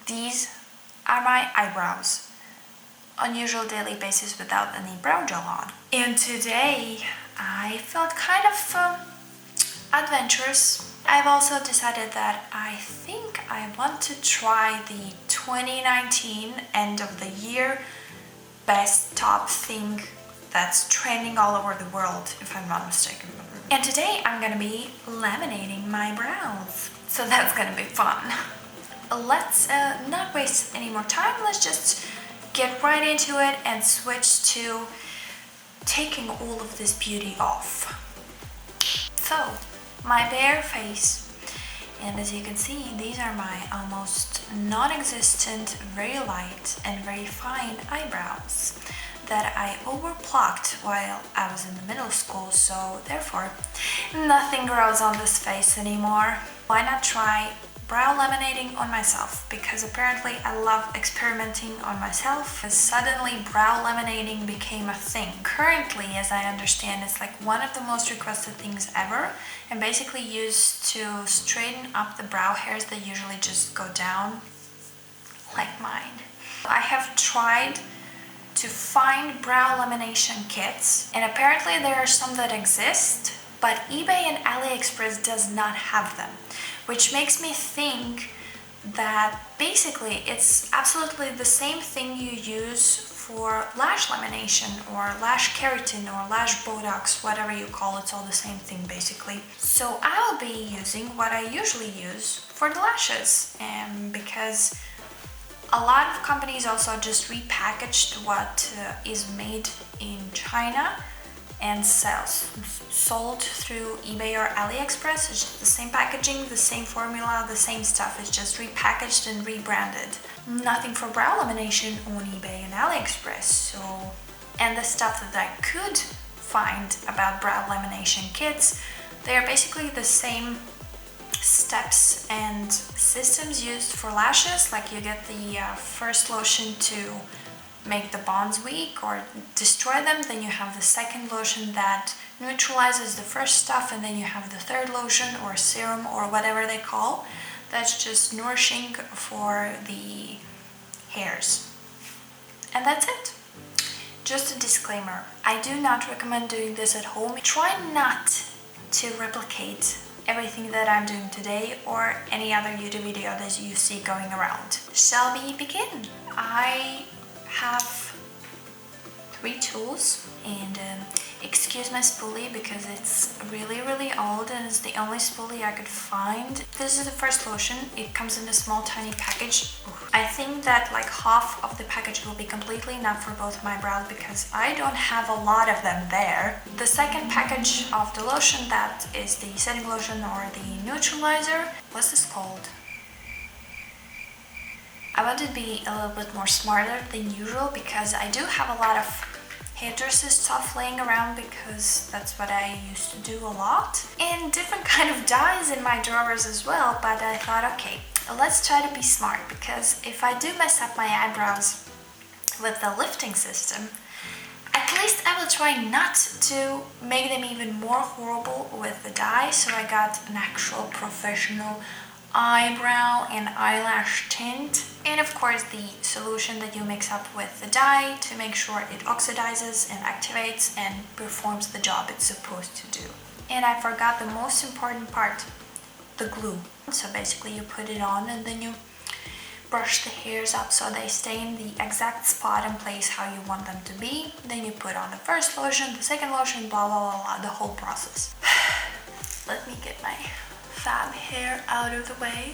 These are my eyebrows. Unusual daily basis without any brow gel on. And today I felt kind of adventurous. I've also decided that I think I want to try the 2019 end of the year best top thing that's trending all over the world, if I'm not mistaken. And today I'm gonna be laminating my brows. So that's gonna be fun. Let's not waste any more time. Let's just get right into it and switch to taking all of this beauty off. So, my bare face, and as you can see, these are my almost non-existent, very light and very fine eyebrows that I overplucked while I was in the middle school, so therefore nothing grows on this face anymore. Why not try brow laminating on myself? Because apparently I love experimenting on myself. Suddenly brow laminating became a thing. Currently, as I understand, it's like one of the most requested things ever, and basically used to straighten up the brow hairs that usually just go down like mine. I have tried to find brow lamination kits, and apparently there are some that exist, but eBay and AliExpress does not have them, which makes me think that basically it's absolutely the same thing you use for lash lamination or lash keratin or lash botox, whatever you call it, it's all the same thing basically. So I'll be using what I usually use for the lashes, because a lot of companies also just repackaged what is made in China and sold through eBay or AliExpress. It's just the same packaging, the same formula, the same stuff. It's just repackaged and rebranded. Nothing for brow lamination on eBay and AliExpress. So, and the stuff that I could find about brow lamination kits, they are basically the same steps and systems used for lashes. Like you get the first lotion to make the bonds weak or destroy them, then you have the second lotion that neutralizes the first stuff, and then you have the third lotion or serum or whatever they call, that's just nourishing for the hairs. And that's it. Just a disclaimer, I do not recommend doing this at home. Try not to replicate everything that I'm doing today or any other YouTube video that you see going around. Shall we begin? I have 3 tools, and excuse my spoolie because it's really old and it's the only spoolie I could find. This is the first lotion. It comes in a small tiny package. I think that like half of the package will be completely enough for both my brows because I don't have a lot of them there. The second package of the lotion, that is the setting lotion or the neutralizer. What's this called? I want to be a little bit more smarter than usual because I do have a lot of hairdresser stuff laying around, because that's what I used to do a lot, and different kind of dyes in my drawers as well. But I thought, okay, let's try to be smart, because if I do mess up my eyebrows with the lifting system, at least I will try not to make them even more horrible with the dye. So I got an actual professional eyebrow and eyelash tint, and of course the solution that you mix up with the dye to make sure it oxidizes and activates and performs the job it's supposed to do. And I forgot the most important part, the glue. So basically you put it on and then you brush the hairs up so they stay in the exact spot and place how you want them to be. Then you put on the first lotion, the second lotion, blah blah blah blah, the whole process. Let me get my fab hair out of the way.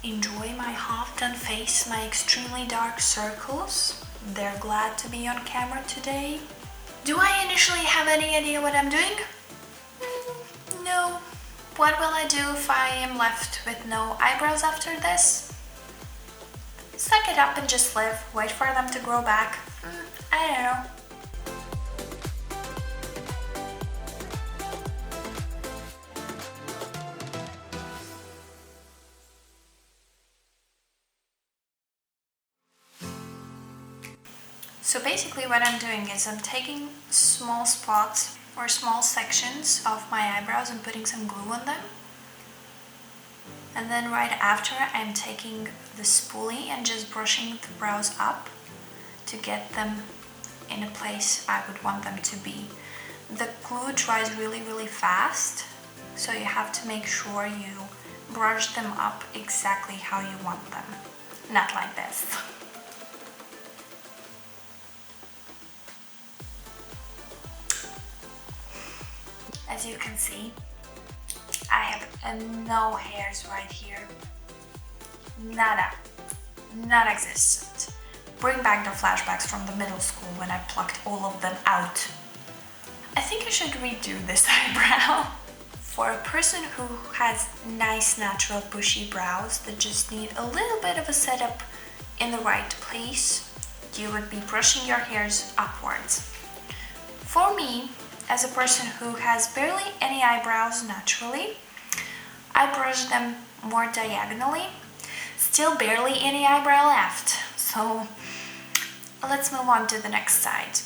Enjoy my half-done face, my extremely dark circles. They're glad to be on camera today. Do I initially have any idea what I'm doing? No. What will I do if I am left with no eyebrows after this? Suck it up and just live. Wait for them to grow back. I don't know. So basically what I'm doing is I'm taking small spots or small sections of my eyebrows and putting some glue on them. And then right after, I'm taking the spoolie and just brushing the brows up to get them in a place I would want them to be. The glue dries really fast, so you have to make sure you brush them up exactly how you want them, not like this. As you can see, I have no hairs right here. Nada. Non-existent. Bring back the flashbacks from the middle school when I plucked all of them out. I think I should redo this eyebrow. For a person who has nice natural bushy brows that just need a little bit of a setup in the right place, you would be brushing your hairs upwards. For me, as a person who has barely any eyebrows naturally, I brush them more diagonally. Still barely any eyebrow left, so let's move on to the next side.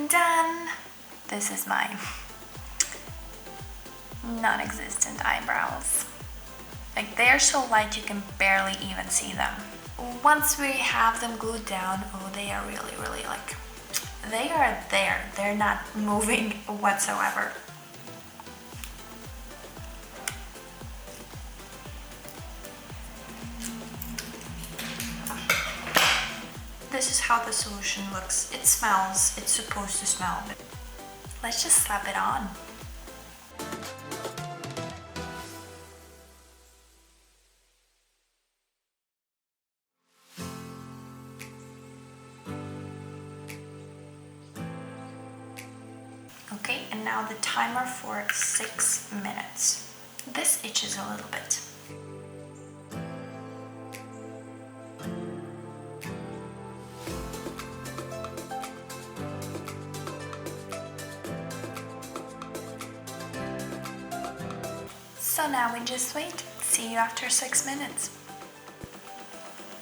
Done! This is my non-existent eyebrows. Like, they're so light you can barely even see them. Once we have them glued down, oh, they are really like, they are there. They're not moving whatsoever. This is how the solution looks. It smells, it's supposed to smell, but let's just slap it on. Okay, and now the timer for 6 minutes. This itches a little bit. So now we just wait. See you after 6 minutes.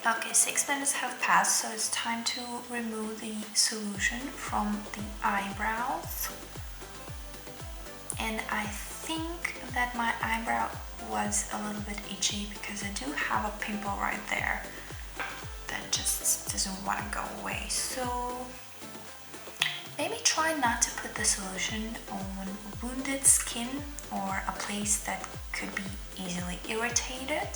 Okay, 6 minutes have passed, so it's time to remove the solution from the eyebrows. And I think that my eyebrow was a little bit itchy because I do have a pimple right there that just doesn't want to go away. So maybe try not to put the solution on wounded skin or a place that could be easily irritated.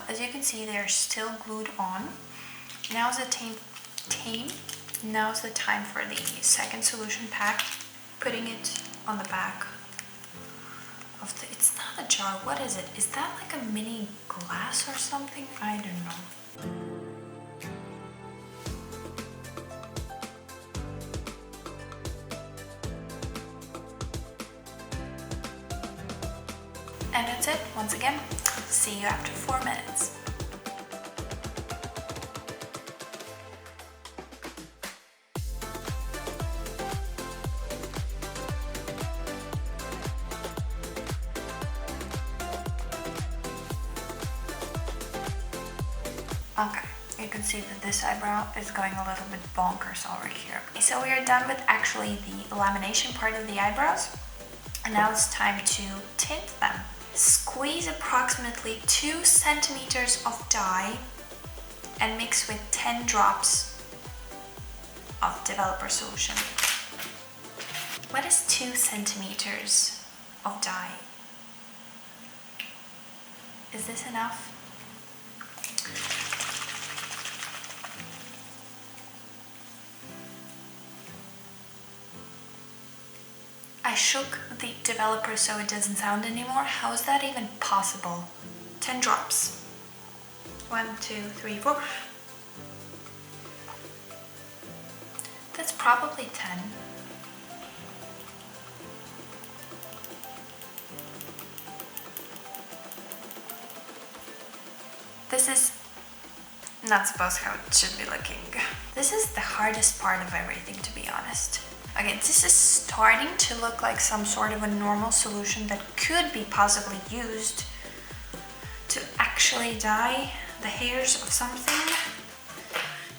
As you can see, they're still glued on. Now's the time for the second solution pack. Putting it on the back of the, it's not a jar, what is it? Is that like a mini glass or something? I don't know. And that's it. Once again, see you after 4 minutes. Okay, you can see that this eyebrow is going a little bit bonkers over here. So we are done with actually the lamination part of the eyebrows. And now it's time to tint them. Squeeze approximately 2 centimeters of dye and mix with 10 drops of developer solution. What is 2 centimeters of dye? Is this enough? I shook the developer so it doesn't sound anymore. How is that even possible? 10 drops. 1, 2, 3, 4. That's probably 10. This is not supposed how it should be looking. This is the hardest part of everything, to be honest. Okay, this is starting to look like some sort of a normal solution that could be possibly used to actually dye the hairs of something.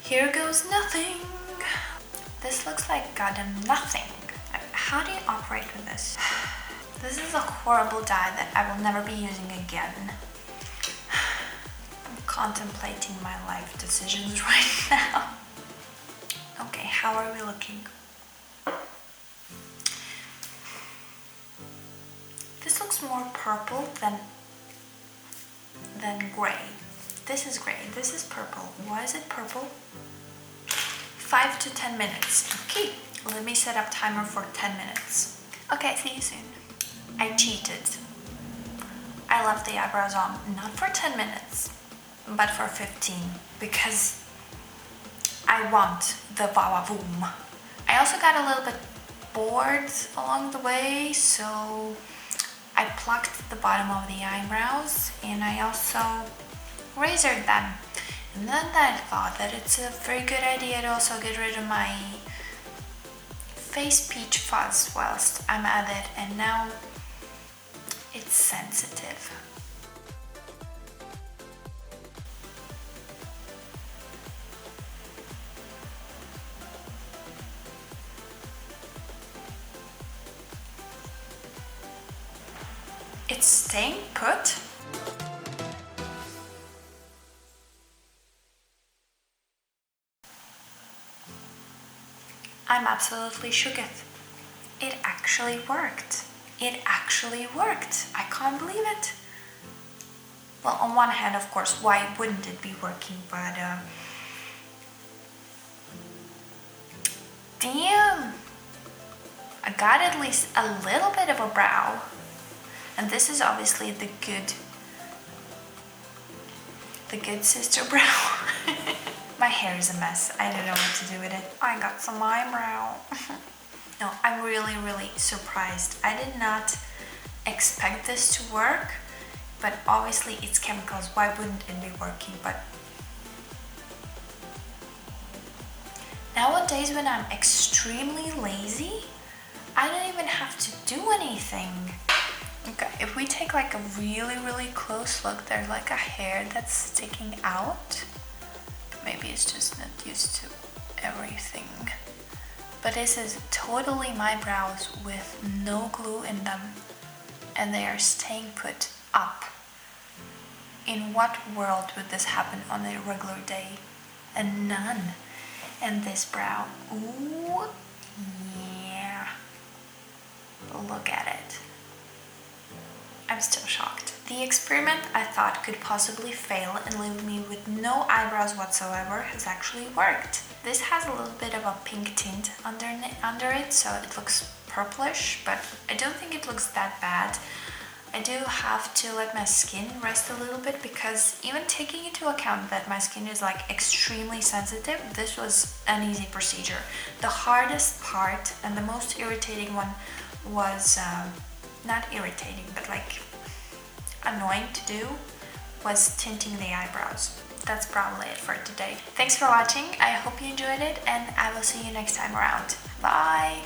Here goes nothing. This looks like goddamn nothing. How do you operate with this? This is a horrible dye that I will never be using again. I'm contemplating my life decisions right now. Okay, how are we looking? This looks more purple than gray. This is gray, this is purple. Why is it purple? 5 to 10 minutes. Okay, let me set up timer for 10 minutes. Okay, see you soon. I cheated. I left the eyebrows on, not for 10 minutes, but for 15, because I want the va-va-voom. I also got a little bit bored along the way, so I plucked the bottom of the eyebrows and I also razored them. And then I thought that it's a very good idea to also get rid of my face peach fuzz whilst I'm at it, and now it's sensitive. It's staying put. I'm absolutely shook. It actually worked. It actually worked. I can't believe it. Well, on one hand, of course, why wouldn't it be working? But damn, I got at least a little bit of a brow. And this is obviously the good sister brow. My hair is a mess. I don't know what to do with it. I got some eyebrow. No, I'm really, really surprised. I did not expect this to work, but obviously it's chemicals. Why wouldn't it be working? But nowadays when I'm extremely lazy, I don't even have to do anything. Okay, if we take like a really, really close look, there's like a hair that's sticking out. Maybe it's just not used to everything. But this is totally my brows with no glue in them, and they are staying put up. In what world would this happen on a regular day? And none. And this brow, ooh, yeah. Look at it. I'm still shocked. The experiment I thought could possibly fail and leave me with no eyebrows whatsoever has actually worked. This has a little bit of a pink tint under it, so it looks purplish, but I don't think it looks that bad. I do have to let my skin rest a little bit, because even taking into account that my skin is like extremely sensitive, this was an easy procedure. The hardest part and the most irritating one was not irritating, but like annoying to do, was tinting the eyebrows. That's probably it for today. Thanks for watching. I hope you enjoyed it, and I will see you next time around. Bye!